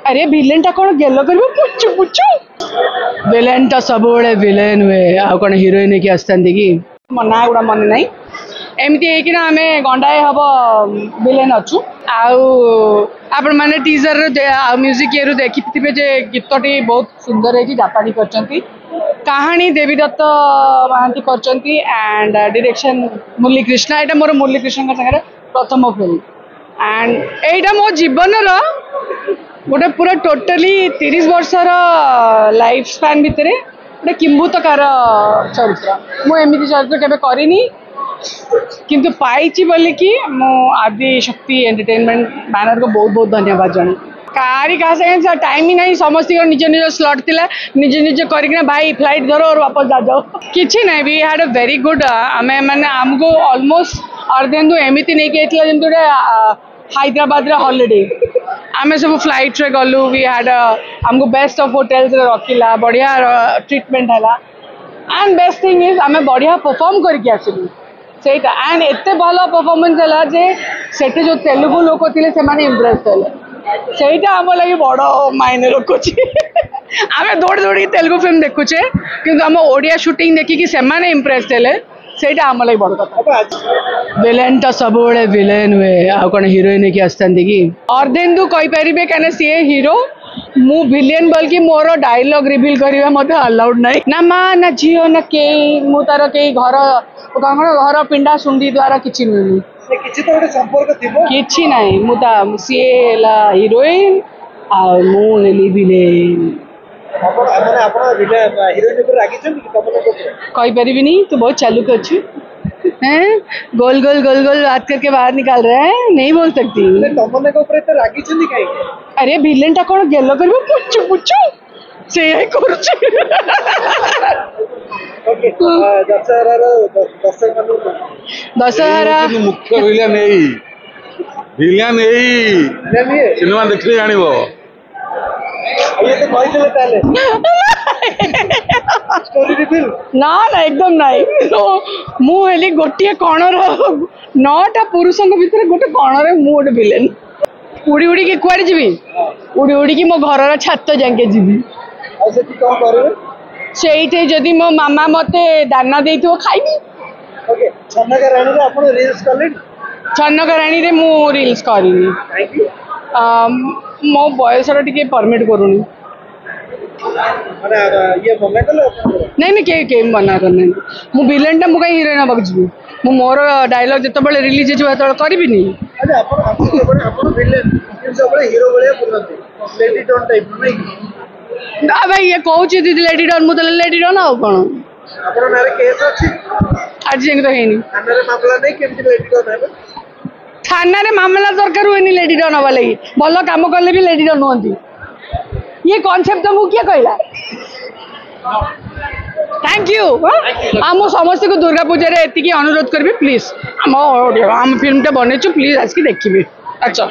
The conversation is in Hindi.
अरे विलेन टा कौन गेल कर पुचु पुचु विलेन टा सब विलेन हुए आ कौन हीरोइन की आसती कि मो ना गुड़ा मन ना एमती होना आम गंडाए हम विलेन अच्छु आपण मैंने टीजर म्यूजिक ये देखिथे जे गीतटी बहुत सुंदर है जापानी कर कहानी देवी दत्त महांती कर एंड डायरेक्शन मुरली कृष्णा यहाँ मोर मुरली कृष्ण सागर प्रथम फिल्म एंड एटा मो जीवन गोटे पूरा टोटली 30 वर्षर लाइफ स्पैन भितर गोटे किंभूतकार चरित्र मुझे चरित्र केवे करनी किंतु पाई बोलिकी मो आदि शक्ति एंटरटेनमेंट बैनर को बहुत बहुत धन्यवाद जन कारी क्या संगे टाइम ही नहीं समस्त निज निज स्लॉट थिला निज निज करना भाई फ्लाइट धरो और वापस जा जाओ किसी ना we had a very good आमे माने आमको ऑलमोस्ट अर्धेन्दु एमती नहीं कि जमी हैदराबाद हॉलिडे आमे सब फ्लाइट रे गलु वी हैड हमको बेस्ट ऑफ होटल्स रखिला बढ़िया ट्रीटमेंट है एंड बेस्ट थिंग इज आमे बढ़िया परफॉर्म करके आसिलु सेटा एंड एते भलो परफॉर्मेंस है जे सेटे जो तेलुगु लोक थिले से माने इम्प्रेस हेले सेटा हम लगे बड़ मायने रखुची आमे दौड़ दौड़ी तेलुगु फिल्म देखुचे किंतु हम ओडिया शूटिंग देखिकी से माने इम्प्रेस हेले सेटा हम लगे बड़ कथा विलेन टा सब विलेन हुए आ कौन हीरोइन की आसती कि अर्धेन्दु कहींपारे क्या सी हीरो मु विलेन बोल कि मोर डायलॉग रिवील करवा मत अलाउड ना ना माँ ना झील ना कई मु तार कई घर घर पिंडा सुंडी द्वारा किसी नुह किसी ना सी हीरोइन आली विलेन कहींपारि तू बहुत चालुक अच्छी हैं गोल गोल गोल गोल बात करके बाहर निकाल रहा है नहीं बोल सकती अरे विलेन टा कौन गेल कर पुचु पुचु से दशहरा मुख्य विलेन सिनेमा देखले जानिबो ये तो ना ना एकदम नहीं मुझे गोटे कणर 9टा पुरुषों भीतर गोटे कणर मुझे विलेन उड़ी उड़ी के कुआड़े जी उड़ी उड़ी की मो घर छात जाके जी से जदि मो मामा मत दाना दे खाइबी छनका राणी रे मु रील्स करनी मो बयस टे परमिट करूनी नहीं के मना करना मु विलेन टा मुझे हीरोइन हाँ जी मु मोर डायलॉग जो रिलीज हो करी भाई ये कहूँ दीदी लेडी डन मुझे लेडी डन आ कौन आज तो है थाना रे मामला दरकार हुए लेडी डन हवा लगी भल कम कले भी लेडी डन नुहति ये कॉन्सेप्ट तुमको किए कहला थैंक यू आम समस्त को दुर्गा पूजा एति अनुरोध करी प्लीज आम फिल्म टा बनईचु प्लीज आज की देखिए अच्छा।